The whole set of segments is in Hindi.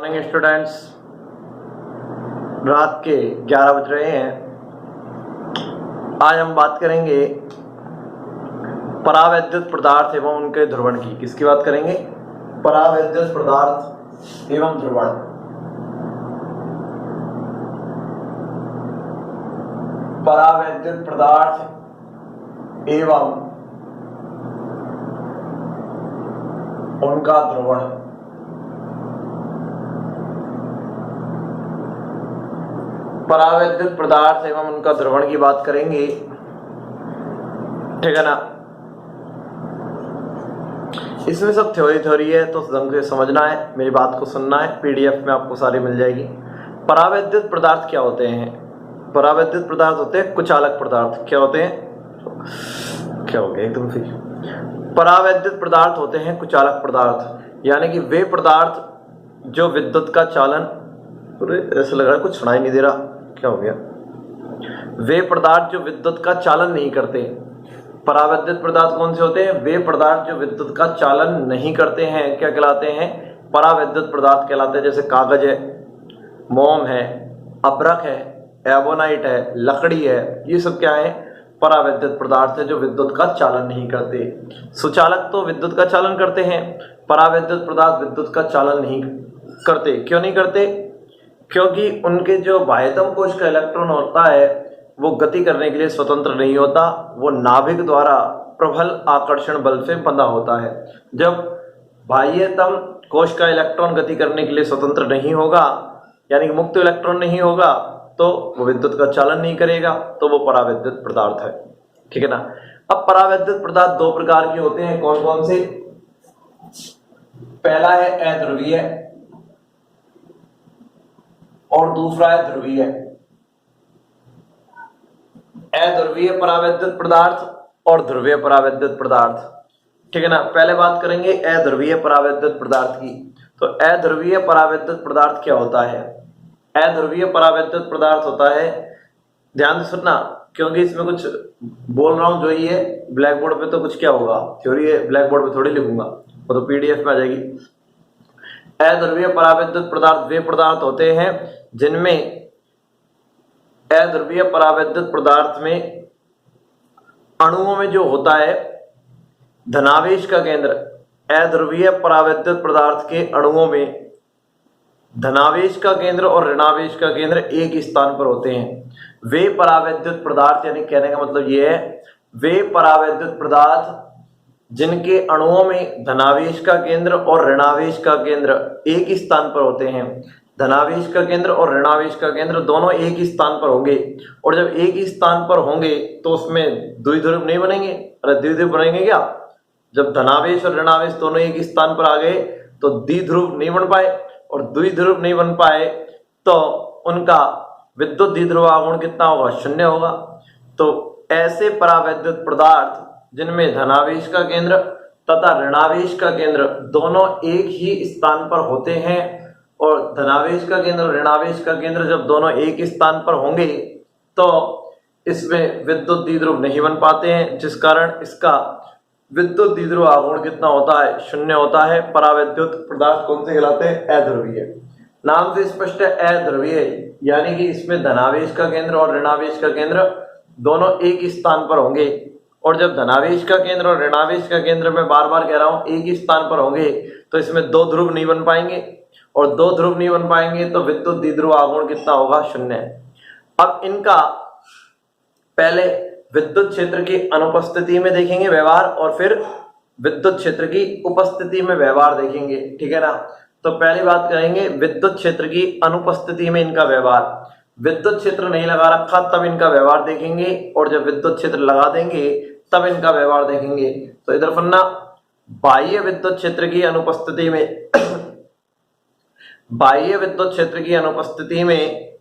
मॉर्निंग स्टूडेंट्स, रात के 11 बज रहे हैं। आज हम बात करेंगे परावैद्युत पदार्थ एवं उनके ध्रुवण की। किसकी बात करेंगे? परावैद्युत पदार्थ एवं ध्रुवण। परावैद्युत पदार्थ एवं उनका ध्रुवण। परावैद्युत पदार्थ एवं उनका ध्रुवण की बात करेंगे, ठीक है ना। इसमें सब थ्योरी है, तो ढंग से समझना है, मेरी बात को सुनना है। पीडीएफ में आपको सारी मिल जाएगी। परावैद्युत पदार्थ क्या होते हैं? परावैद्युत पदार्थ होते हैं कुचालक पदार्थ। क्या होते हैं? क्या हो गया एकदम से? परावैद्युत पदार्थ होते हैं कुचालक पदार्थ, यानी कि वे पदार्थ जो विद्युत का चालन, ऐसा लग रहा है कुछ सुनाई नहीं दे रहा, क्या हो गया? वे पदार्थ जो विद्युत का चालन नहीं करते। परावैद्युत पदार्थ कौन से होते हैं? वे पदार्थ जो विद्युत का चालन नहीं करते हैं, क्या कहलाते हैं? परावैद्युत पदार्थ कहलाते हैं। जैसे कागज है, मोम है, अभ्रक है, एबोनाइट है, लकड़ी है, ये सब क्या है? परावैद्युत पदार्थ है जो विद्युत का चालन नहीं करते। सुचालक तो विद्युत का चालन करते हैं, परावैद्युत पदार्थ विद्युत का चालन नहीं करते। क्यों नहीं करते? क्योंकि उनके जो बाह्यतम कोश का इलेक्ट्रॉन होता है वो गति करने के लिए स्वतंत्र नहीं होता, वो नाभिक द्वारा प्रबल आकर्षण बल से बंधा होता है। जब बाह्यतम कोश का इलेक्ट्रॉन गति करने के लिए स्वतंत्र नहीं होगा, यानी कि मुक्त इलेक्ट्रॉन नहीं होगा, तो वो विद्युत का चालन नहीं करेगा, तो वो परावैद्युत पदार्थ है, ठीक है ना। अब परावैद्युत पदार्थ दो प्रकार के होते हैं। कौन कौन से? पहला है अध्रुवीय और दूसरा है ध्रुवीय। अध्रुवीय परावैद्युत पदार्थ और ध्रुवीय परावैद्युत पदार्थ, ठीक है ना। पहले बात करेंगे अध्रुवीय परावैद्युत पदार्थ की। तो अध्रुवीय परावैद्युत पदार्थ क्या होता है? अध्रुवीय परावैद्युत पदार्थ होता है, ध्यान से सुनना क्योंकि इसमें कुछ बोल रहा हूं जो ही है, ब्लैक बोर्ड पे तो कुछ क्या होगा, थ्योरी है, ब्लैक बोर्ड पे थोड़ी लिखूंगा, वो तो पीडीएफ में आ जाएगी। अध्रुवीय परावैद्युत पदार्थ वे पदार्थ होते हैं जिनमें अध्रुवीय परावैद्युत पदार्थ में अणुओं में जो होता है धनावेश का केंद्र, अध्रुवीय परावैद्युत पदार्थ के अणुओं में धनावेश का केंद्र और ऋणावेश का केंद्र एक स्थान पर होते हैं। वे परावैद्युत पदार्थ, यानी कहने का मतलब यह है, वे परावैद्युत पदार्थ जिनके अणुओं में धनावेश का केंद्र और ऋणावेश का केंद्र एक ही स्थान पर होते हैं। धनावेश का केंद्र और ऋणावेश का केंद्र दोनों एक ही स्थान पर होंगे, और जब एक ही स्थान पर होंगे तो उसमें द्विध्रुव नहीं बनेंगे। अरे द्विध्रुव बनेंगे क्या? जब धनावेश और ऋणावेश दोनों एक ही स्थान पर आ गए तो द्विध्रुव नहीं बन पाए, और द्विध्रुव नहीं बन पाए तो उनका विद्युत द्विध्रुव आघूर्ण कितना होगा? 0 होगा। तो ऐसे परावैद्युत पदार्थ जिनमें धनावेश का केंद्र तथा ऋणावेश का केंद्र दोनों एक ही स्थान पर होते हैं, और धनावेश का केंद्र और ऋणावेश का केंद्र जब दोनों एक ही स्थान पर होंगे तो इसमें विद्युत द्विध्रुव नहीं बन पाते हैं, जिस कारण इसका विद्युत द्विध्रुव आघूर्ण कितना होता है? 0 होता है। परावैद्युत पदार्थ कौन से कहलाते हैं? अध्रुवीय। नाम से स्पष्ट है, अध्रुवीय, यानी कि इसमें धनावेश का केंद्र और ऋणावेश का केंद्र दोनों एक ही स्थान पर होंगे, और जब धनावेश का केंद्र और ऋणावेश का केंद्र, मैं बार बार कह रहा हूं, एक ही स्थान पर होंगे तो इसमें दो ध्रुव नहीं बन पाएंगे, और दो ध्रुव नहीं बन पाएंगे तो विद्युत द्विध्रुव आघूर्ण कितना होगा? 0। अब इनका पहले विद्युत क्षेत्र की अनुपस्थिति में देखेंगे व्यवहार, और फिर विद्युत क्षेत्र की उपस्थिति में व्यवहार देखेंगे, ठीक है ना। तो पहली बात करेंगे विद्युत क्षेत्र की अनुपस्थिति में इनका व्यवहार। विद्युत क्षेत्र नहीं लगा रखा तब इनका व्यवहार देखेंगे, और जब विद्युत क्षेत्र लगा देंगे तब इनका व्यवहार देखेंगे। तो इधर पन्ना बाह्य विद्युत क्षेत्र की अनुपस्थिति में बाह्य विद्युत क्षेत्र की अनुपस्थिति में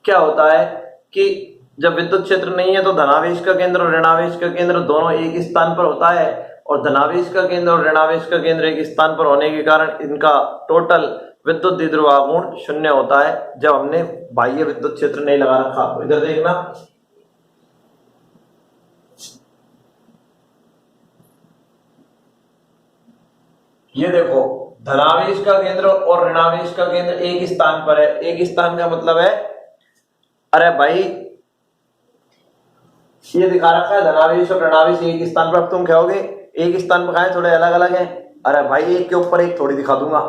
क्या होता है कि जब विद्युत क्षेत्र नहीं है तो धनावेश का केंद्र और ऋणावेश का केंद्र दोनों एक ही स्थान पर होता है, और धनावेश का केंद्र और ऋणावेश का केंद्र एक स्थान पर होने के कारण इनका टोटल विद्युत द्विध्रुव आघूर्ण 0 होता है जब हमने बाह्य विद्युत क्षेत्र नहीं लगा रखा। तो इधर देखना, ये देखो धनावेश का केंद्र और ऋणावेश का केंद्र एक स्थान पर है। एक स्थान का मतलब है, अरे भाई ये दिखा रखा है धनावेश और ऋणावेश एक स्थान पर, अब तुम कहोगे एक स्थान पर कहां थोड़े अलग अलग हैं। अरे भाई एक के ऊपर एक थोड़ी दिखा दूंगा,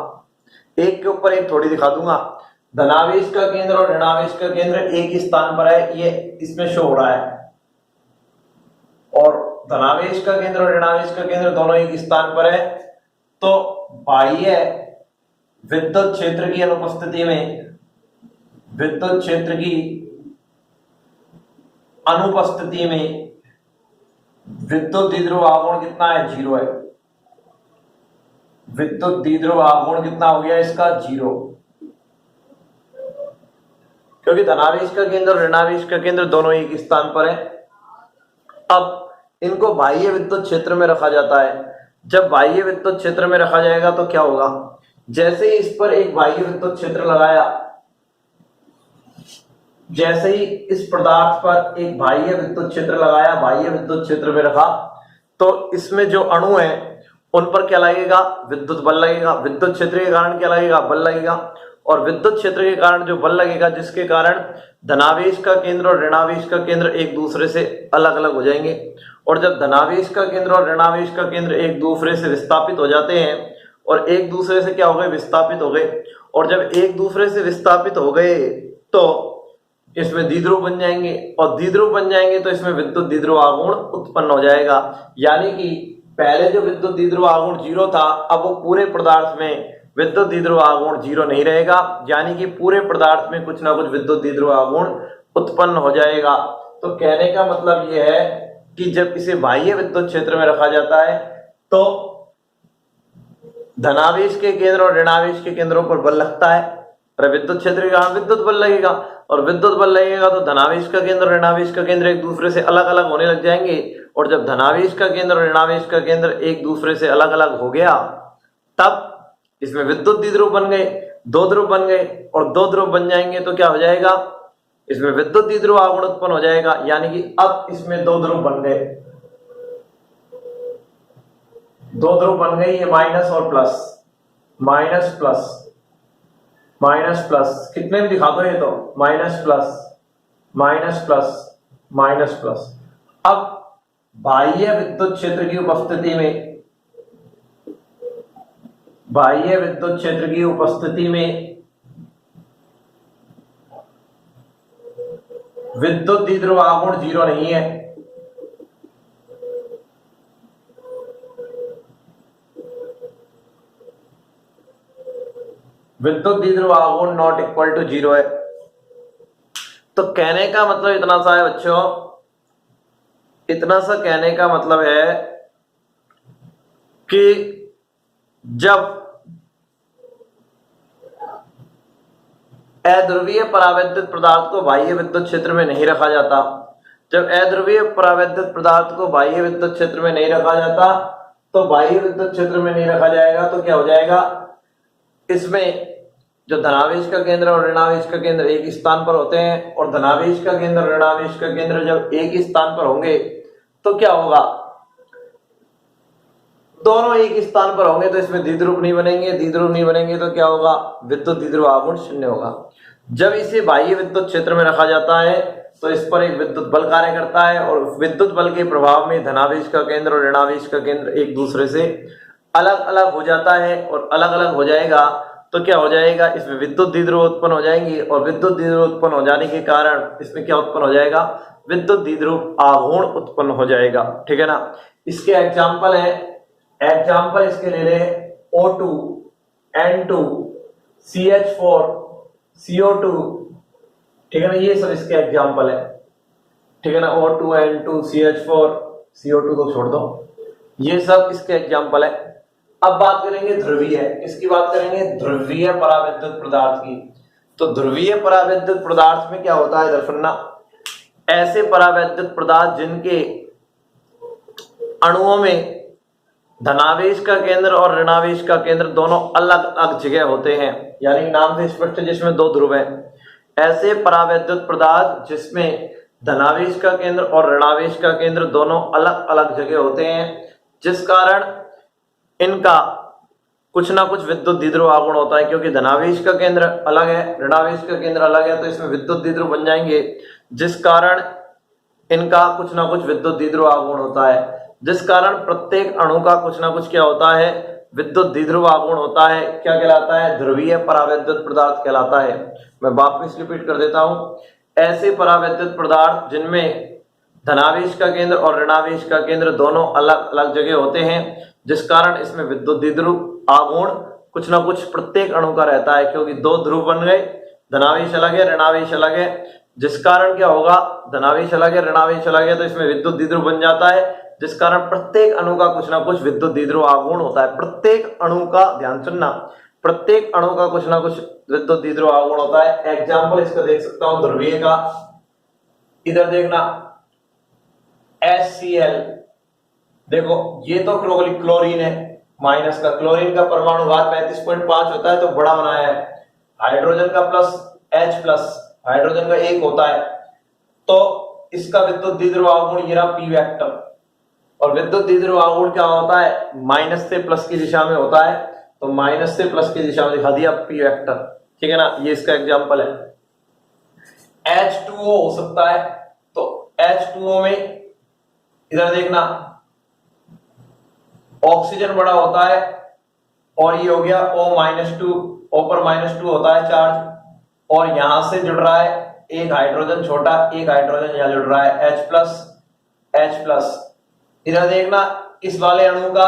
एक के ऊपर एक थोड़ी दिखा दूंगा। धनावेश का केंद्र और ऋणावेश का केंद्र एक स्थान पर है, ये इसमें शो हो रहा है, और धनावेश का केंद्र और ऋणावेश का केंद्र दोनों एक स्थान पर है। तो बाह्य विद्युत क्षेत्र की अनुपस्थिति में, विद्युत क्षेत्र की अनुपस्थिति में विद्युत द्विध्रुव आघूर्ण कितना है, 0 है। विद्युत द्विध्रुव आघूर्ण कितना हो गया इसका, 0, क्योंकि धनावेश का केंद्र और ऋणावेश का केंद्र दोनों एक स्थान पर है। अब इनको बाह्य विद्युत क्षेत्र में रखा जाता है। जब बाह्य विद्युत क्षेत्र में रखा जाएगा तो क्या होगा, जैसे ही इस पर एक बाह्य विद्युत क्षेत्र लगाया, जैसे ही इस पदार्थ पर एक बाह्य विद्युत क्षेत्र लगाया, बाह्य विद्युत क्षेत्र में रखा, तो इसमें जो अणु है उन पर क्या लगेगा, विद्युत बल लगेगा। विद्युत क्षेत्र के कारण क्या लगेगा, बल लगेगा, और विद्युत क्षेत्र के कारण जो बल लगेगा, जिसके कारण धनावेश का केंद्र और ऋणावेश का केंद्र एक दूसरे से अलग अलग हो जाएंगे। और जब धनावेश का केंद्र और ऋणावेश का केंद्र एक दूसरे से विस्थापित हो जाते हैं, और एक दूसरे से क्या हो गए, विस्थापित हो गए, और जब एक दूसरे से विस्थापित हो गए तो इसमें द्विध्रुव बन जाएंगे, और द्विध्रुव बन जाएंगे तो इसमें विद्युत द्विध्रुव आघूर्ण उत्पन्न हो जाएगा। यानी कि पहले जो विद्युत द्विध्रुव आघूर्ण 0 था, अब वो पूरे पदार्थ में विद्युत द्विध्रुव आघूर्ण 0 नहीं रहेगा, यानी कि पूरे पदार्थ में कुछ ना कुछ विद्युत द्विध्रुव आघूर्ण उत्पन्न हो जाएगा। तो कहने का मतलब यह है कि जब इसे बाह्य विद्युत क्षेत्र में रखा जाता है तो धनावेश के केंद्र और ऋणावेश के केंद्रों पर बल लगता है, और विद्युत क्षेत्र के कारण विद्युत बल लगेगा, और विद्युत बल लगेगा तो धनावेश का केंद्र और ऋणावेश का केंद्र एक दूसरे से अलग अलग होने लग जाएंगे। और जब धनावेश का केंद्र और ऋणावेश का केंद्र एक दूसरे से अलग अलग हो गया, तब इसमें विद्युत द्विध्रुव बन गए, दो ध्रुव बन गए, और दो ध्रुव बन जाएंगे तो क्या हो जाएगा, इसमें विद्युत द्विध्रुव आघूर्ण उत्पन्न हो जाएगा। यानी कि अब इसमें दो ध्रुव बन गए, दो ध्रुव बन गए, ये माइनस और plus, minus plus, minus plus, कितने में दिखा दो ये तो, minus plus, minus plus, minus plus. अब बाह्य विद्युत क्षेत्र की उपस्थिति में, बाह्य विद्युत क्षेत्र की उपस्थिति में विद्युत द्विध्रुव आघूर्ण 0 नहीं है। विद्युत द्विध्रुव आघूर्ण नॉट इक्वल टू 0 है। तो कहने का मतलब इतना सा है बच्चों, इतना सा कहने का मतलब है कि जब अध्रुवीय परावैद्युत पदार्थ को बाह्य विद्युत क्षेत्र में नहीं रखा जाता, जब अध्रुवीय परावैद्युत पदार्थ को बाह्य विद्युत क्षेत्र में नहीं रखा जाता, तो बाह्य विद्युत क्षेत्र में नहीं रखा जाएगा तो क्या हो जाएगा, इसमें जो धनावेश का केंद्र और ऋणावेश का केंद्र एक स्थान पर होते हैं, और धनावेश का केंद्र और ऋणावेश का केंद्र जब एक स्थान पर होंगे तो क्या होगा, दोनों एक स्थान पर होंगे तो इसमें द्विध्रुव नहीं बनेंगे, द्विध्रुव नहीं बनेंगे तो क्या होगा, विद्युत द्विध्रुव आघूर्ण 0 होगा। जब इसे बाह्य विद्युत क्षेत्र में रखा जाता है तो इस पर एक विद्युत बल कार्य करता है, और विद्युत बल के प्रभाव में धनावेश का केंद्र और ऋणावेश का केंद्र एक दूसरे से अलग अलग हो जाता है, और अलग अलग हो जाएगा तो क्या हो जाएगा, इसमें विद्युत द्विध्रुव उत्पन्न हो जाएंगी, और विद्युत द्विध्रुव उत्पन्न हो जाने के कारण इसमें क्या उत्पन्न हो जाएगा, विद्युत द्विध्रुव आघूर्ण उत्पन्न हो जाएगा। ठीक है ना। इसके एग्जाम्पल है, एग्जाम्पल इसके ले ले O2, N2, CH4, CO2, ठीक है ना, ये सब इसके एग्जाम्पल है। ठीक है ना, O2, N2, CH4, CO2 तो छोड़ दो, ये सब इसके एग्जाम्पल है। अब बात करेंगे ध्रुवीय, किसकी बात करेंगे, ध्रुवीय परावैद्युत पदार्थ की। तो ध्रुवीय परावैद्युत पदार्थ में क्या होता है दर्शना, ऐसे परावैद्युत पदार्थ जिनके अणुओं में धनावेश का केंद्र और ऋणावेश का केंद्र दोनों अलग अलग जगह होते हैं, यानी नाम से स्पष्ट जिसमें दो ध्रुव हैं। ऐसे परावैद्युत पदार्थ जिसमें धनावेश का केंद्र और ऋणावेश का केंद्र दोनों अलग अलग जगह होते हैं, जिस कारण इनका कुछ ना कुछ विद्युत द्विध्रुव आघूर्ण होता है, क्योंकि धनावेश का केंद्र अलग है, ऋणावेश का केंद्र अलग है, तो इसमें विद्युत द्विध्रुव बन जाएंगे, जिस कारण इनका कुछ ना कुछ विद्युत द्विध्रुव आघूर्ण होता है, जिस कारण प्रत्येक अणु का कुछ ना कुछ क्या होता है, विद्युत द्विध्रुव आघूर्ण होता है। क्या कहलाता है? ध्रुवीय परावैद्युत पदार्थ कहलाता है। मैं वापस रिपीट कर देता हूं। ऐसे परावैद्युत पदार्थ जिनमें धनावेश का केंद्र और ऋणावेश का केंद्र दोनों अलग अलग जगह होते हैं, जिस कारण इसमें विद्युत द्विध्रुव आघूर्ण कुछ ना कुछ प्रत्येक अणु का रहता है, क्योंकि दो ध्रुव बन गए, धनावेश अलग है, ऋणावेश अलग है, जिस कारण क्या होगा, धनावेश अलग है, ऋणावेश अलग है, तो इसमें विद्युत द्विध्रुव बन जाता है, जिस कारण प्रत्येक अणु का कुछ ना कुछ विद्युत द्विध्रुव आघूर्ण होता है। प्रत्येक अणु का, ध्यान सुनना, प्रत्येक अणु का कुछ ना कुछ विद्युत द्विध्रुव आघूर्ण होता है। एग्जाम्पल इसका देख सकता हूं ध्रुवीय का, इधर देखना HCl, देखो ये तो क्लोरीन है, माइनस का, क्लोरीन का परमाणु भार 35.5 होता है, तो बड़ा बनाया है। हाइड्रोजन का प्लस H प्लस, हाइड्रोजन का एक होता है, तो इसका विद्युत द्विध्रुव आघूर्ण ये रहा P वेक्टर। और विद्युत द्विध्रुव आघूर्ण क्या होता है? माइनस से प्लस की दिशा में होता है, तो माइनस से प्लस की दिशा में दिखा दिया P वेक्टर, ठीक है ना। ये इसका एग्जांपल है। H2O हो सकता है, तो H2O में इधर देखना ऑक्सीजन बड़ा होता है, और ये हो गया O-2, O पर -2 होता है चार्ज, और यहां से जुड़ रहा है एक हाइड्रोजन छोटा, एक हाइड्रोजन यहां जुड़ रहा है H प्लस। इधर देखना इस वाले अणु का,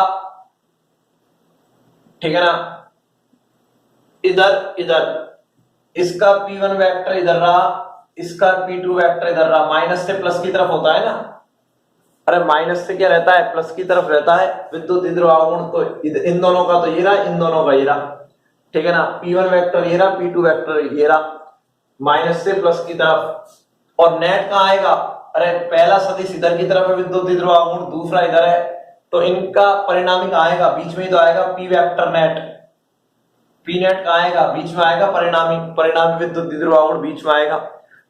ठीक है ना, इधर इसका P1 वेक्टर इधर रहा, इसका P2 वेक्टर इधर रहा, माइनस से प्लस की तरफ होता है ना। अरे माइनस से क्या रहता है? प्लस की तरफ रहता है विद्युत द्विध्रुव आघूर्ण। तो इन दोनों का तो ये रहा, इन दोनों का ये रहा, ठीक है ना। P1 वेक्टर ये रहा, P2 वेक्टर ये रहा, माइनस से प्लस की तरफ। और नेट कहां आएगा? अरे पहला सदिश इधर की तरफ है विद्युत द्विध्रुव आघूर्ण, दूसरा इधर है, तो इनका परिणामी कहां आएगा? बीच में ही तो आएगा P vector net. P net कहां आएगा? बीच में आएगा, परिणामी विद्युत द्विध्रुव आघूर्ण बीच में आएगा।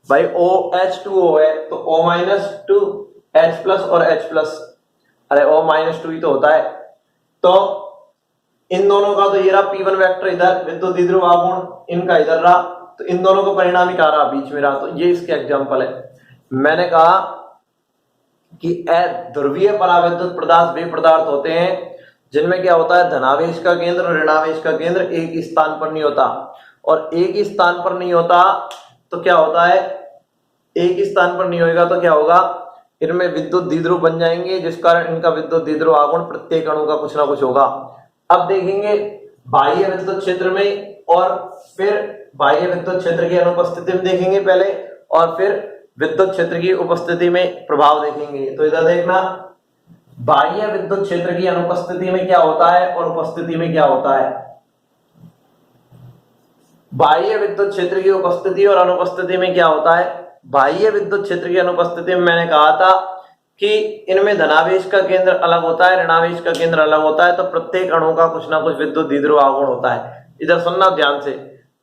भाई OH2O है, तो O-2 H प्लस और H प्लस, अरे O-2 ही तो होता है, तो इन दोनों का तो ये रहा P1 वेक्टर इधर, विद्युत द्विध्रुव आघूर्ण इनका इधर रहा, तो इन दोनों का परिणामी कहां रहा? बीच में रहा। तो ये इसके एग्जांपल है। मैंने कहा कि ध्रुवीय परावैद्युत पदार्थ वे पदार्थ होते हैं जिनमें क्या होता है, धनावेश का केंद्र और ऋणावेश का केंद्र एक ही स्थान पर नहीं होता। और एक ही स्थान पर नहीं होता तो क्या होता है, एक ही स्थान पर नहीं होगा तो क्या होगा, इनमें विद्युत द्विध्रुव बन जाएंगे, जिस कारण इनका विद्युत द्विध्रुव आघूर्ण प्रत्येक अणु का कुछ ना कुछ होगा। अब देखेंगे बाह्य विद्युत क्षेत्र में, और फिर बाह्य विद्युत क्षेत्र की अनुपस्थिति में देखेंगे पहले, और फिर विद्युत क्षेत्र की उपस्थिति में प्रभाव देखेंगे। तो इधर देखना, बाह्य विद्युत क्षेत्र की अनुपस्थिति में क्या होता है और उपस्थिति में क्या होता है। बाह्य विद्युत क्षेत्र की उपस्थिति और अनुपस्थिति में क्या होता है। बाह्य विद्युत क्षेत्र की अनुपस्थिति में मैंने कहा था कि इनमें धनावेश का केंद्र अलग होता है, ऋणावेश का केंद्र अलग होता है, तो प्रत्येक अणु का कुछ ना कुछ विद्युत द्विध्रुव आघूर्ण होता है। इधर सुनना ध्यान से,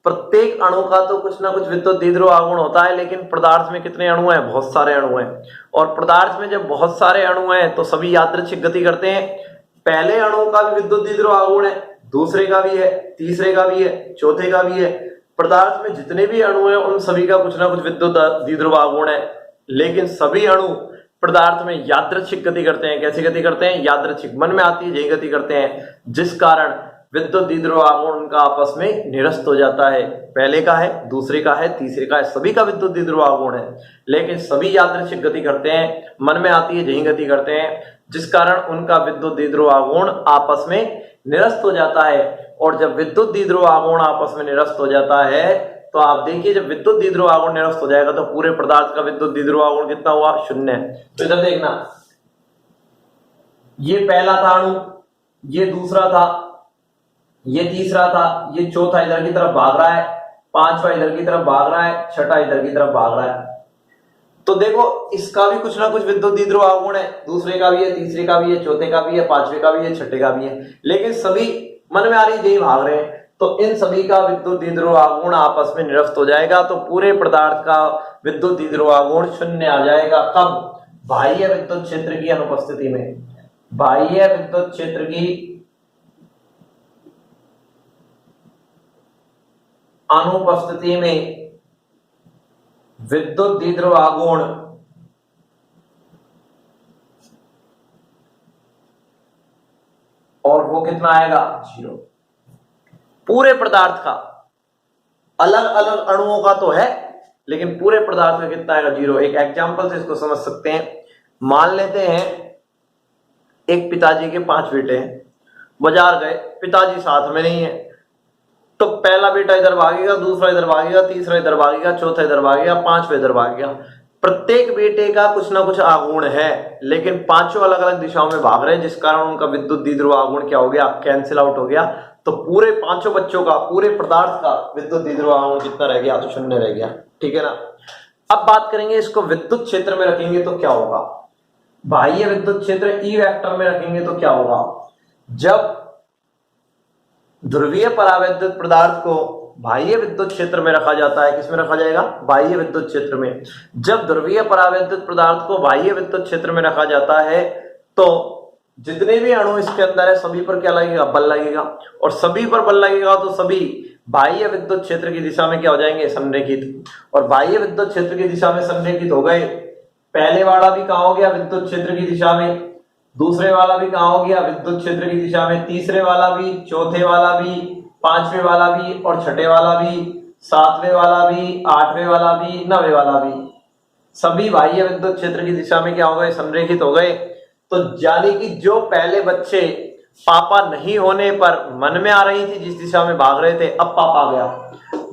प्रत्येक अणु का तो कुछ ना कुछ विद्युत द्विध्रुव आघूर्ण होता है, लेकिन पदार्थ में कितने अणु हैं? बहुत सारे अणु हैं। और पदार्थ में जब बहुत सारे अणु हैं तो सभी यादृच्छिक गति करते हैं। पहले अणु का भी विद्युत द्विध्रुव आघूर्ण है, दूसरे का भी है, तीसरे का भी है, चौथे का भी है। पदार्थ में जितने भी अणु हैं उन सभी का कुछ ना कुछ विद्युत द्विध्रुव आघूर्ण है, लेकिन सभी अणु पदार्थ में यादृच्छिक गति करते हैं। कैसे गति करते हैं? यादृच्छिक, मन में आती है यही गति करते हैं, जिस कारण विद्युत द्विध्रुव आघूर्ण का आपस में निरस्त हो जाता है। पहले का है, दूसरे का है, तीसरे का है, सभी का विद्युत द्विध्रुव आघूर्ण है, लेकिन सभी यादृच्छिक गति करते हैं, मन में आती है यही गति करते हैं, जिस कारण उनका विद्युत द्विध्रुव आघूर्ण आपस में निरस्त हो जाता है। और जब विद्युत द्विध्रुव आघूर्ण आपस में निरस्त हो जाता है तो आप देखिए, जब विद्युत द्विध्रुव आघूर्ण निरस्त हो जाएगा तो पूरे पदार्थ का विद्युत द्विध्रुव आघूर्ण कितना हुआ? 0। तो इधर देखना, ये पहला था अणु, ये दूसरा था, ये तीसरा था, ये चौथा इधर की तरफ भाग रहा है, पांचवा इधर की तरफ भाग रहा है, छठा इधर की तरफ भाग रहा है। तो देखो इसका भी कुछ ना कुछ विद्युत द्विध्रुव आघूर्ण है, दूसरे का भी है, तीसरे का भी है, चौथे का भी है, पांचवे का भी है, छठे का भी है, लेकिन सभी मन में आ रही यही भाग रहे हैं, तो इन सभी का विद्युत द्विध्रुव आघूर्ण आपस में निरस्त हो जाएगा, तो पूरे पदार्थ का विद्युत द्विध्रुव आघूर्ण 0 आ जाएगा। कब? बाह्य विद्युत क्षेत्र की अनुपस्थिति में। बाह्य विद्युत क्षेत्र की अनुपस्थिति में विद्युत द्विध्रुव आघूर्ण और वो कितना आएगा 0। पूरे पदार्थ का, अलग अलग अणुओं का तो है लेकिन पूरे पदार्थ में कितना आएगा 0। एक एग्जांपल से इसको समझ सकते हैं। मान लेते हैं एक पिताजी के 5 बेटे हैं, बाजार गए, पिताजी साथ में नहीं है, तो पहला बेटा इधर भागेगा, दूसरा इधर भागेगा, तीसरा इधर भागेगा, चौथा इधर भागेगा, पांचवा इधर भागेगा। प्रत्येक बेटे का कुछ ना कुछ आघूर्ण है, लेकिन पांचों अलग अलग दिशाओं में भाग रहे हैं, जिस कारण उनका विद्युत द्विध्रुव आघूर्ण क्या हो गया, कैंसिल आउट हो गया। तो पूरे पांचों बच्चों का, पूरे पदार्थ का विद्युत द्विध्रुव आघूर्ण कितना रह गया, तो 0 रह गया। ठीक है ना। अब बात करेंगे इसको विद्युत क्षेत्र में रखेंगे तो क्या होगा। बाह्य विद्युत क्षेत्र ई वेक्टर में रखेंगे तो क्या होगा। जब ध्रुवीय परावैद्युत पदार्थ को बाह्य विद्युत क्षेत्र में रखा जाता है, किसमें रखा जाएगा, बाह्य विद्युत क्षेत्र में। जब ध्रुवीय परावैद्युत पदार्थ को बाह्य विद्युत क्षेत्र में रखा जाता है तो जितने भी अणु इसके अंदर है सभी पर क्या लगेगा, बल लगेगा, और सभी पर बल लगेगा तो सभी बाह्य विद्युत क्षेत्र की दिशा में क्या हो जाएंगे, संरेखित। और बाह्य विद्युत क्षेत्र की दिशा में संरेखित हो गए, पहले वाला भी कहां हो गया, विद्युत क्षेत्र की दिशा में, दूसरे वाला भी कहां हो गया, विद्युत क्षेत्र की दिशा में, तीसरे वाला भी, चौथे वाला भी, पांचवें वाला भी, और छठे वाला भी, सातवें वाला भी, आठवें वाला भी, नवे वाला भी, सभी बाह्य विद्युत क्षेत्र की दिशा में क्या हो गए, संरेखित हो गए। तो यानी कि जो पहले बच्चे पापा नहीं होने पर मन में आ रही थी जिस दिशा में भाग रहे थे, अब पापा आ गया,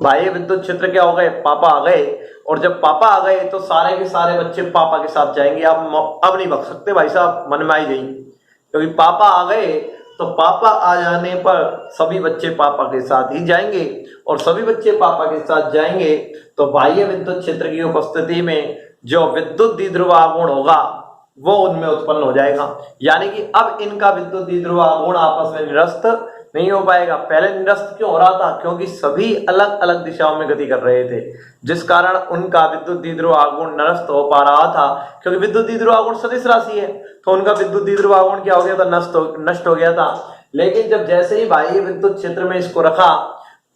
बाह्य विद्युत क्षेत्र क्या हो गए, पापा आ गए। और जब पापा आ गए तो सारे के सारे बच्चे पापा के साथ जाएंगे। अब नहीं भाग सकते भाई साहब, मन में आई गई, क्योंकि पापा आ गए तो पापा आ जाने पर सभी बच्चे पापा के साथ ही जाएंगे, और सभी बच्चे पापा के साथ जाएंगे तो बाह्य विद्युत क्षेत्र की उपस्थिति में जो विद्युत द्विध्रुव आघूर्ण होगा वो उनमें उत्पन्न हो जाएगा। यानी कि अब इनका विद्युत द्विध्रुव आघूर्ण आपस में निरस्त नहीं हो पाएगा। पहले निरस्त क्यों हो रहा था, क्योंकि सभी अलग अलग दिशाओं में गति कर रहे थे, जिस कारण उनका विद्युत द्विध्रुव आघूर्ण निरस्त हो पा रहा था। क्योंकि विद्युत द्विध्रुव आघूर्ण सदिश राशि है तो उनका विद्युत द्विध्रुव आघूर्ण क्या हो गया था, नष्ट हो गया था। लेकिन जब जैसे ही बाह्य विद्युत क्षेत्र में इसको रखा,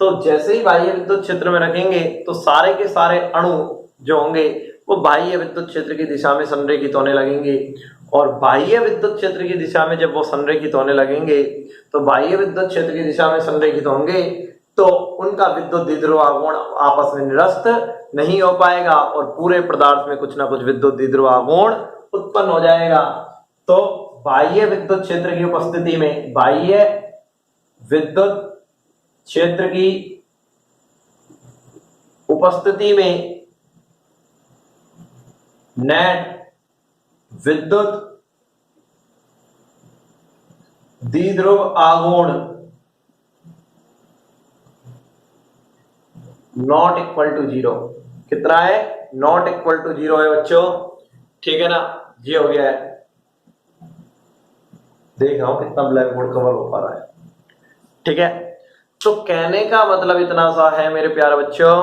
तो जैसे ही बाह्य विद्युत क्षेत्र में रखेंगे तो सारे के सारे अणु जो होंगे वो बाह्य विद्युत क्षेत्र की दिशा में संरेखित होने लगेंगे। और बाह्य विद्युत क्षेत्र की दिशा में जब वो संरेखित होने लगेंगे तो बाह्य विद्युत क्षेत्र की दिशा में संरेखित होंगे तो उनका विद्युत द्विध्रुव आघूर्ण आपस में निरस्त नहीं हो पाएगा और पूरे पदार्थ में कुछ ना कुछ विद्युत द्विध्रुव आघूर्ण उत्पन्न हो जाएगा। तो बाह्य विद्युत क्षेत्र की उपस्थिति में, बाह्य विद्युत क्षेत्र की उपस्थिति में नेट विद्युत द्विध्रुव आघूर्ण नॉट इक्वल टू 0। कितना है, नॉट इक्वल टू 0 है बच्चों। ठीक है ना, ये हो गया है। देख रहा हूं कितना ब्लैक बोर्ड कवर हो पा रहा है। ठीक है, तो कहने का मतलब इतना सा है मेरे प्यारे बच्चों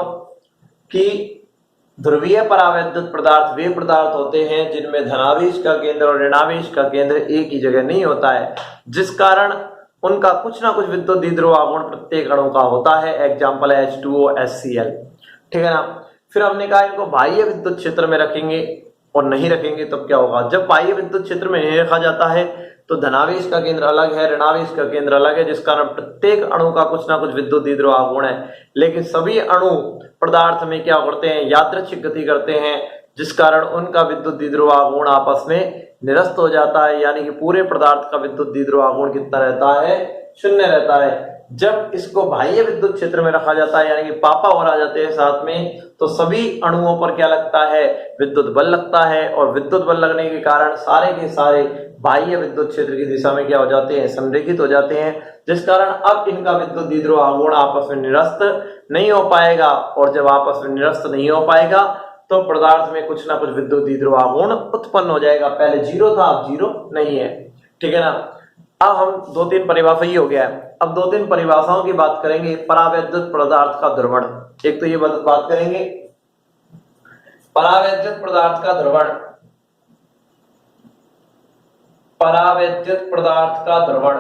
कि ध्रुवीय परावैद्युत पदार्थ वे पदार्थ होते हैं जिनमें धनावेश का केंद्र और ऋणावेश का केंद्र एक ही जगह नहीं होता है, जिस कारण उनका कुछ ना कुछ विद्युत द्विध्रुव आघूर्ण प्रत्येक अणु का होता है। एग्जांपल है H2O HCl। ठीक है ना। फिर हमने कहा इनको बाह्य विद्युत क्षेत्र में रखेंगे और नहीं रखेंगे तब क्या होगा। जब बाह्य विद्युत क्षेत्र में नहीं रखा जाता है तो धनावेश का केंद्र अलग है, ऋणावेश का केंद्र अलग है, जिस कारण प्रत्येक अणु का कुछ ना कुछ विद्युत द्विध्रुव आघूर्ण है। लेकिन सभी अणु पदार्थ में क्या करते हैं, यादृच्छिक गति करते हैं, जिस कारण उनका विद्युत द्विध्रुव आघूर्ण आपस में निरस्त हो जाता है। यानी कि पूरे पदार्थ का विद्युत द्विध्रुव आघूर्ण कितना रहता है, 0 रहता है। जब इसको बाह्य विद्युत क्षेत्र में रखा जाता है, यानी कि पापा और आ जाते हैं साथ में, तो सभी अणुओं पर क्या लगता है, विद्युत बल लगता है, और विद्युत बल लगने के कारण सारे के सारे बाह्य विद्युत क्षेत्र की दिशा में क्या हो जाते हैं, संरेखित हो जाते हैं, जिस कारण अब इनका विद्युत द्विध्रुव आघूर्ण आपस में निरस्त नहीं हो पाएगा। और जब आपस में निरस्त नहीं हो पाएगा तो पदार्थ में कुछ ना कुछ विद्युत द्विध्रुव आघूर्ण उत्पन्न हो जाएगा। पहले 0 था, अब 0 नहीं है। ठीक है ना। अब हम 2-3 परिभाषा ही हो गया है। अब 2-3 परिभाषाओं की बात करेंगे। परावैद्युत पदार्थ का ध्रुवण, एक तो ये बात करेंगे परावैद्युत पदार्थ का ध्रुवण। परावैद्युत पदार्थ का ध्रुवण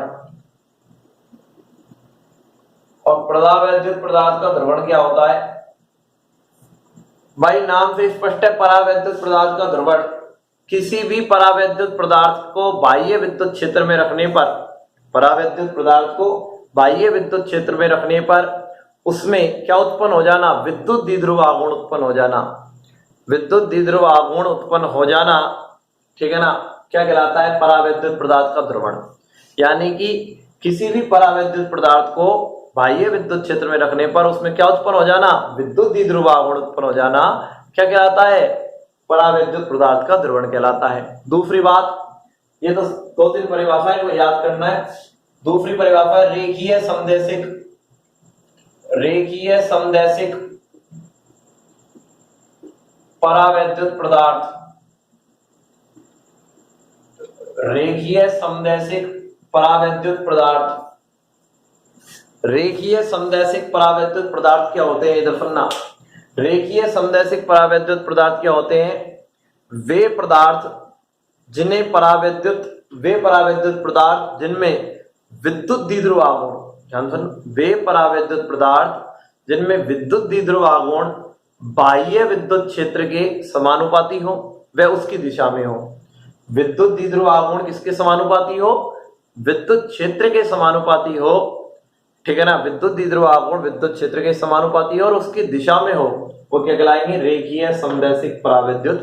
और परावैद्युत पदार्थ का ध्रुवण क्या होता है? भाई नाम से स्पष्ट है, परावैद्युत पदार्थ का ध्रुवण किसी भी परावैद्युत पदार्थ को बाह्य विद्युत क्षेत्र में रखने पर, परावैद्युत पदार्थ को बाह्य विद्युत क्षेत्र में रखने पर उसमें क्या उत्पन्न हो जाना? विद्युत द्विध्रुव आघूर्ण उत्पन्न हो जाना। विद्युत द्विध्रुव आघूर्ण उत्पन्न हो जाना, ठीक है ना, क्या कहलाता है? परावैद्युत पदार्थ का ध्रुवण। यानी कि किसी भी परावैद्युत पदार्थ को बाह्य विद्युत क्षेत्र में रखने पर उसमें क्या उत्पन्न हो जाना? विद्युत द्विध्रुव आघूर्ण उत्पन्न हो जाना, क्या कहलाता है? परावैद्युत पदार्थ का ध्रुवण कहलाता है। दूसरी बात, ये तो दो तीन परिभाषाएं को याद करना है। दूसरी परिभाषा रेखीय समदैशिक, रेखीय समदैशिक परावैद्युत पदार्थ, रेखीय समदैशिक परावैद्युत पदार्थ। रेखीय समदैशिक परावैद्युत पदार्थ क्या होते हैं? इधर सुनना। रेखीय समदैशिक परावैद्युत पदार्थ क्या होते हैं? वे पदार्थ जिन्हें वे परावैद्युत पदार्थ जिनमें विद्युत द्विध्रुव आघूर्ण, ध्यान सुन, वे परावैद्युत पदार्थ जिनमें विद्युत द्विध्रुव आघूर्ण बाह्य विद्युत क्षेत्र के समानुपाती हो व उसकी दिशा में हो। विद्युत द्विध्रुव आघूर्ण किसके समानुपाती हो? विद्युत क्षेत्र के समानुपाती हो, ठीक है ना। विद्युत द्विध्रुव आघूर्ण विद्युत क्षेत्र के समानुपाती हो और उसकी दिशा में हो, वो क्या कहलाएंगे? रेखीय समदैशिक परावैद्युत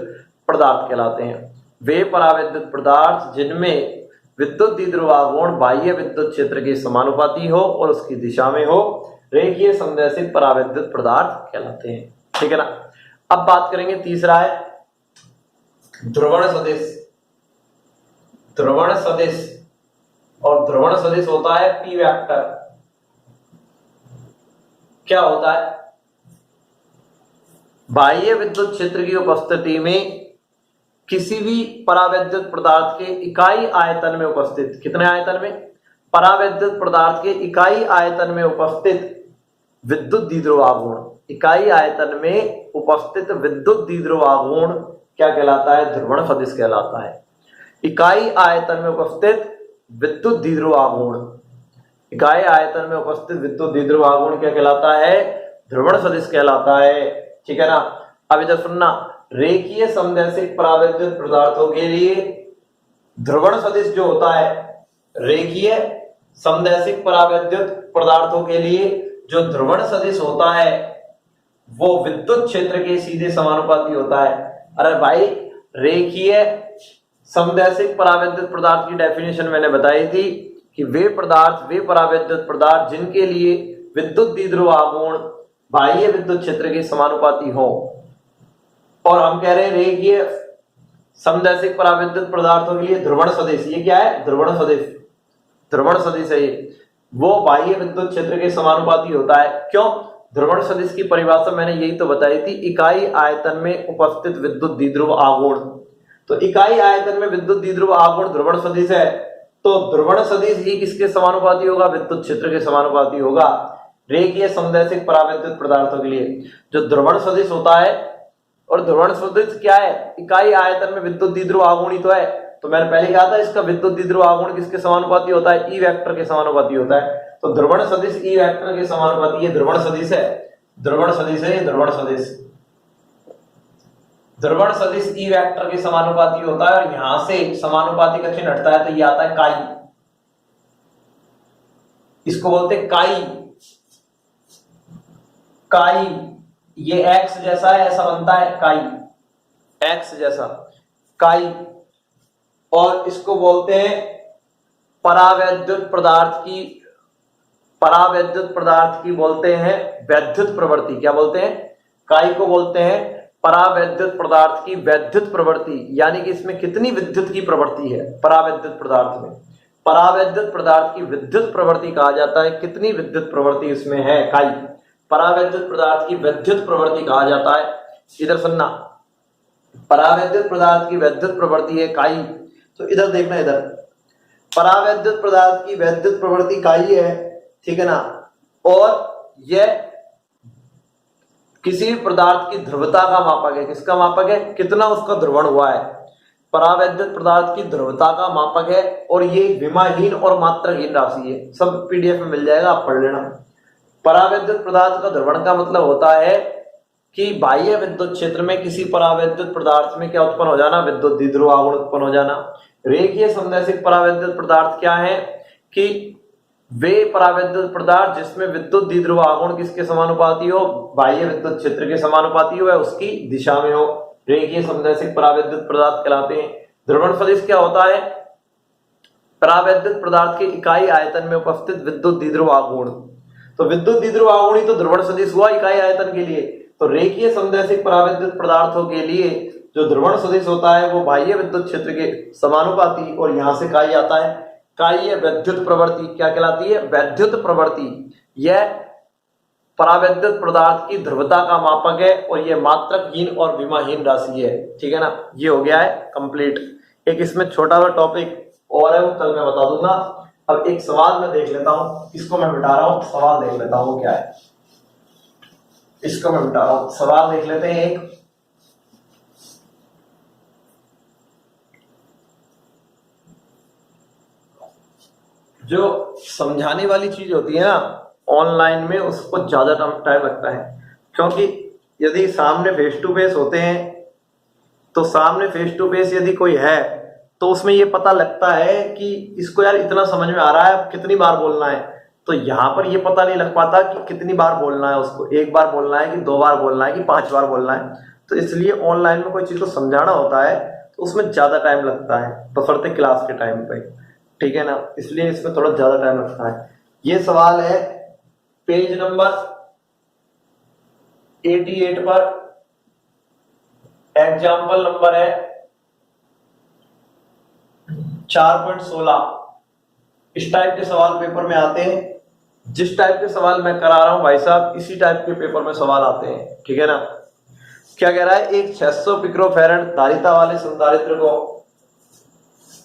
पदार्थ कहलाते हैं। वे परावैद्युत पदार्थ जिनमें विद्युत द्विध्रुव आघूर्ण बाह्य विद्युत क्षेत्र के समानुपाती हो और उसकी दिशा में हो, रेखीय समदैशिक परावैद्युत पदार्थ कहलाते हैं, ठीक है ना। अब बात करेंगे, तीसरा है ध्रुवण सदिश। ध्रुवण सदिश, और ध्रुवण सदिश होता है पी वेक्टर। क्या होता है? बाह्य विद्युत क्षेत्र की उपस्थिति में किसी भी परावैद्युत पदार्थ के इकाई आयतन में उपस्थित, कितने आयतन में? परावैद्युत पदार्थ के इकाई आयतन में उपस्थित विद्युत द्विध्रुव आघूर्ण, इकाई आयतन में उपस्थित विद्युत द्विध्रुव आघूर्ण क्या कहलाता है? ध्रुवण सदिश कहलाता है। इकाई आयतन में उपस्थित विद्युत द्विध्रुव आघूर्ण, इकाई आयतन में उपस्थित विद्युत द्विध्रुव आघूर्ण क्या कहलाता है? ध्रुवण सदिश कहलाता है, ठीक है ना। अब इधर सुनना, रेखीय समदैशिक परावैद्युत पदार्थों के लिए ध्रुवण सदिश जो होता है, रेखीय समदैशिक परावैद्युत पदार्थों के लिए जो ध्रुवण सदिश होता है वो विद्युत क्षेत्र के सीधे समानुपाती होता है। अरे भाई, रेखीय समदैशिक परावैद्युत पदार्थ की डेफिनेशन मैंने बताई थी कि वे परावैद्युत पदार्थ जिनके लिए विद्युत द्विध्रुव आघूर्ण बाह्य विद्युत क्षेत्र के समानुपाती हो, और हम कह रहे हैं रेखीय समदैशिक परावैद्युत पदार्थों के लिए ध्रुवण सदिश, ये क्या है? ध्रुवण सदिश, ध्रुवण सदिश है ये, वो बाह्य विद्युत क्षेत्र के समानुपाती होता है। क्यों? ध्रुवण सदिश की परिभाषा मैंने यही तो बताई थी, इकाई आयतन में उपस्थित विद्युत द्विध्रुव आघूर्ण। तो इकाई आयतन में विद्युत द्विध्रुव आघूर्ण ध्रुवण सदिश है, तो ध्रुवण सदिश ही किसके समानुपाती होगा? विद्युत क्षेत्र के समानुपाती होगा। रेखीय समदैशिक परावैद्युत पदार्थों के लिए जो ध्रुवण सदिश होता है, और ध्रुवण सदिश क्या है? इकाई आयतन में विद्युत द्विध्रुव आघूर्ण ही तो है। तो मैंने पहले कहा था इसका विद्युत द्विध्रुव आघूर्ण किसके समानुपाती होता है? ई वेक्टर के समानुपाती होता है। तो ध्रुवण सदिश ई वेक्टर के समानुपाती, ये ध्रुवण सदिश है, ध्रुवण सदिश है, ये ध्रुवण सदिश, ध्रुवण सदिश ई वेक्टर के समानुपाती होता है। और यहां से समानुपाती का चिन्ह हटता है तो ये आता है काई, इसको बोलते हैं काई। काई, ये एक्स जैसा है, ऐसा बनता है काई, एक्स जैसा काई। और इसको बोलते हैं परावैद्युत पदार्थ की बोलते हैं वैद्युत प्रवृत्ति। क्या बोलते हैं? काई को बोलते हैं परावैद्युत पदार्थ की वैद्युत प्रवृत्ति, यानी कि इसमें कितनी विद्युत की प्रवृत्ति है परावैद्युत पदार्थ में। परावैद्युत पदार्थ की विद्युत प्रवृत्ति कहा जाता है, कितनी विद्युत प्रवृत्ति इसमें है, काई। परावैद्युत पदार्थ की वैद्युत प्रवृत्ति कहा जाता है। इधर सुनना, परावैद्युत पदार्थ की वैद्युत प्रवृत्ति है काई। तो इधर देखना, इधर परावैद्युत पदार्थ की वैद्युत प्रवृत्ति काई है, ठीक है ना। और यह किसी भी पदार्थ की ध्रुवता का मापक है। किसका मापक है? कितना उसका ध्रुवण हुआ है। परावैद्युत पदार्थ की ध्रुवता का मापक है, और ये विमाहीन और मात्राहीन राशि है। सब पीडीएफ में मिल जाएगा, आप पढ़ लेना। परावैद्युत पदार्थ का ध्रुवण का मतलब होता है कि बाह्य विद्युत क्षेत्र में किसी परावैद्युत पदार्थ में क्या उत्पन्न हो जाना, विद्युत द्विध्रुव आघूर्ण उत्पन्न हो जाना। रेखीय संदेशिक परावैद्युत पदार्थ क्या है कि वे परावैद्युत पदार्थ जिसमें विद्युत द्विध्रुव आघूर्ण किसके समानुपाती हो, बाह्य विद्युत क्षेत्र के समानुपाती हो या उसकी दिशा में हो, रेखीय संदेशिक परावैद्युत पदार्थ कहलाते हैं। ध्रुवण सदिश क्या होता है, परावैद्युत पदार्थ के इकाई आयतन में उपस्थित विद्युत द्विध्रुव आघूर्ण। तो विद्युत द्विध्रुव आघूर्ण ही तो ध्रुवण सदिश हुआ इकाई आयतन के लिए। तो रेखीय संदेशिक परावैद्युत पदार्थों के लिए जो ध्रुवण सदिश होता है वो बाह्य विद्युत क्षेत्र के समानुपाती, और यहां से काय आता है, काय वैद्युत प्रवृत्ति क्या कहलाती है, वैद्युत प्रवृत्ति। यह परावैद्युत पदार्थ की ध्रुवता का मापक है और यह मात्रकहीन और विमाहीन राशि है। ठीक है ना, ये हो गया है कंप्लीट। एक इसमें छोटा सा टॉपिक और है वो कल मैं बता दूंगा। अब एक सवाल मैं देख लेता हूं, इसको मैं मिटा रहा हूं, सवाल देख लेता हूं क्या है, इसको मैं मिटा रहा हूं, सवाल देख लेते हैं एक। जो समझाने वाली चीज होती है ना ऑनलाइन में, उसको ज्यादा टाइम लगता है, क्योंकि यदि सामने फेस टू फेस होते हैं तो सामने फेस टू फेस यदि कोई है तो उसमें ये पता लगता है कि इसको यार इतना समझ में आ रहा है, कितनी बार बोलना है। तो यहाँ पर ये पता नहीं लग पाता कि कितनी बार बोलना है, उसको एक बार बोलना है कि 2 बार बोलना है कि 5 बार बोलना है। तो इसलिए ऑनलाइन में कोई चीज को समझाना होता है तो उसमें ज्यादा टाइम लगता है, बशर्ते क्लास के टाइम पे। ठीक है ना, इसलिए इसमें थोड़ा ज्यादा टाइम लगता है। ये सवाल है पेज नंबर 88 पर, एग्जाम्पल नंबर है 4.16। इस टाइप के सवाल पेपर में आते हैं, जिस टाइप के सवाल मैं करा रहा हूं भाई साहब इसी टाइप के पेपर में सवाल आते हैं। ठीक है ना, क्या कह रहा है, एक 600 पिकोफैरेड धारिता वाले संधारित्र को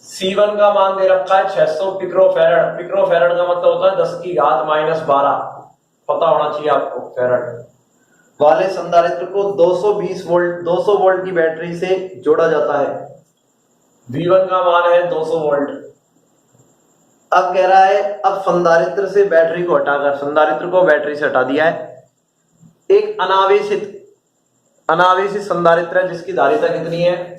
C1 का मान दे रखा है 600 पिकोफैरेड। पिकोफैरेड का मतलब होता है 10 की घात -12, पता होना चाहिए आपको, फैरेड वाले संधारित्र को 220 वोल्ट 200 वोल्ट की बैटरी से जोड़ा जाता है। V1 का मान है 200 वोल्ट। अब कह रहा है, अब संधारित्र से बैटरी को हटाकर, संधारित्र को बैटरी से हटा दिया है, एक अनावेशित संधारित्र है जिसकी धारिता कितनी है,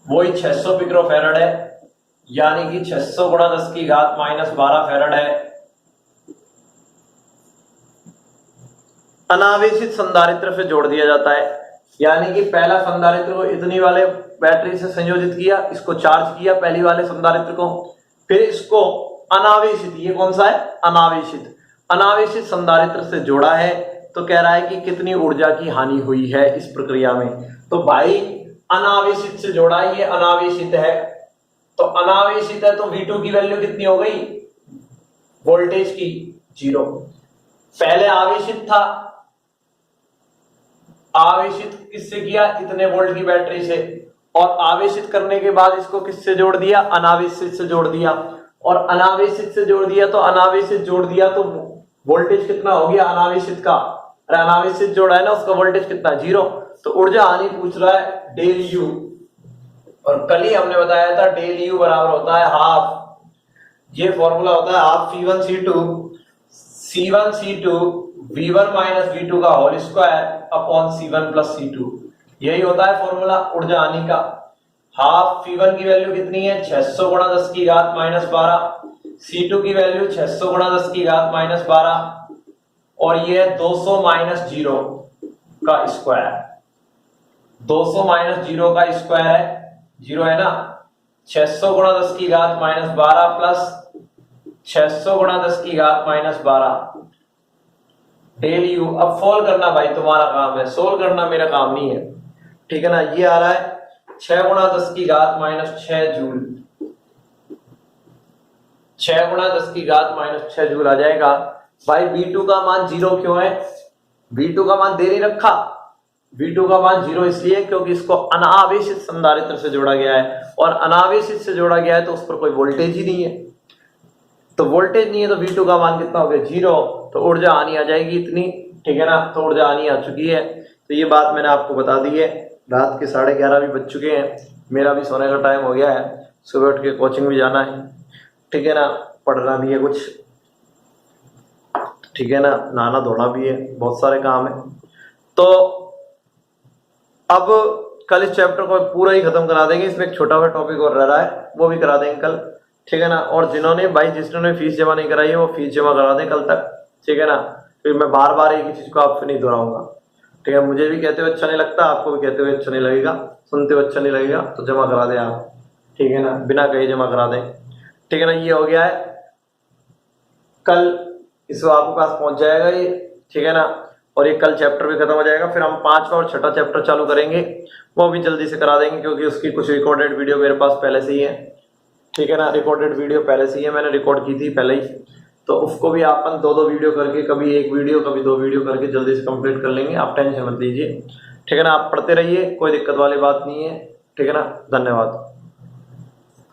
वही 600 पिकोफैरेड है, यानी कि 600 गुणा 10 की घात -12 फैरेड है। अनावेशित संधारित्र से जोड़ दिया जाता है, यानी कि पहला संधारित्र को इतनी वाले बैटरी से संयोजित किया, इसको चार्ज किया पहली वाले संधारित्र को, फिर इसको अनावेशित, ये कौन सा है, अनावेशित संधारित्र से जोड़ा है। तो कह रहा है कि कितनी ऊर्जा की हानि हुई है इस प्रक्रिया में। तो भाई अनावेशित से जोड़ा है, ये अनावेशित है, तो अनावेशित है तो V2 की वैल्यू कितनी हो गई, वोल्टेज की 0। पहले आवेशित था, आवेशित किससे किया, इतने वोल्ट की बैटरी से, और आवेशित करने के बाद इसको किससे जोड़ दिया, अनावेशित से जोड़ दिया, और अनावेशित से जोड़ दिया तो अनावेशित जोड़ दिया तो वोल्टेज कितना हो गया अनावेशित का, अरे अनावेशित जोड़ा है ना उसका वोल्टेज कितना, 0। तो ऊर्जा हानि पूछ रहा है डेल यू, और कल ही हमने बताया था डेल यू बराबर होता है हाफ, ये फॉर्मूला होता है half C1 V1 minus V2 का whole square upon C1 plus C2, यही होता है फॉर्मूला ऊर्जा हानि का। हाफ V1 की वैल्यू कितनी है, 600 गुणा 10 की घात -12, C2 की वैल्यू 600 गुणा 10 की घात -12, और ये 200 माइनस 0 का स्क्वायर, 200 माइनस 0 का स्क्वायर है, 0 है ना, 600 गुणा 10 की घात -12 प्लस 600 गुणा 10 की घात -12 डेल यू। अब सोल्व करना भाई तुम्हारा काम है, सोल्व करना मेरा काम नहीं है। ठीक है ना, ये आ रहा है 6 गुणा 10 की घात -6 जूल, 6 गुणा 10 की घात -6 जूल आ जाएगा। भाई V2 का मान 0 क्यों है, V2 का मान दे नहीं रखा, V2 का मान 0 इसलिए क्योंकि इसको अनावेशित संधारित्र से जोड़ा गया है, और अनावेशित से जोड़ा गया है तो उस पर कोई वोल्टेज ही नहीं है, तो वोल्टेज नहीं है तो V2 का मान कितना हो गया, 0। तो ऊर्जा हानि आ जाएगी इतनी। ठीक है ना, तो ऊर्जा हानि आ चुकी है। तो ये बात मैंने आपको बता दी है। रात के 11:30 भी बज चुके हैं, मेरा भी सोने का टाइम हो गया है, सुबह उठ के कोचिंग भी जाना है। ठीक है ना, पढ़ना भी है कुछ। ठीक है ना, नहाना धोना भी है, बहुत सारे काम है। तो अब कल इस चैप्टर को पूरा ही खत्म करा देंगे, इसमें एक छोटा सा टॉपिक और रह रहा है, वो भी करा देंगे कल, ठीक है ना। और जिन्होंने जिन्होंने फीस जमा नहीं कराई है वो फीस जमा करा दें कल तक, ठीक है ना। फिर मैं बार बार एक ही चीज को आपसे नहीं दोहराऊंगा, ठीक है। मुझे भी कहते हुए अच्छा नहीं लगता, आपको भी कहते हुए अच्छा नहीं लगेगा, सुनते हुए अच्छा नहीं लगेगा, तो जमा करा दें आप, ठीक है ना, बिना कहे जमा करा दें, ठीक है ना। ये हो गया है, कल इसको आपके पास पहुंच जाएगा ये, ठीक है ना। और ये कल चैप्टर भी खत्म हो जाएगा, फिर हम 5वां और 6वां चैप्टर चालू करेंगे, वो भी जल्दी से करा देंगे, क्योंकि उसकी कुछ रिकॉर्डेड वीडियो मेरे पास पहले से ही है, ठीक है ना। रिकॉर्डेड वीडियो पहले से ही है, मैंने रिकॉर्ड की थी पहले ही, तो उसको भी अपन 2-2 वीडियो करके, कभी 1 वीडियो कभी 2 वीडियो करके जल्दी से कंप्लीट कर लेंगे, आप टेंशन मत लीजिए, ठीक है ना। आप पढ़ते रहिए, कोई दिक्कत वाली बात नहीं है, ठीक है ना। धन्यवाद।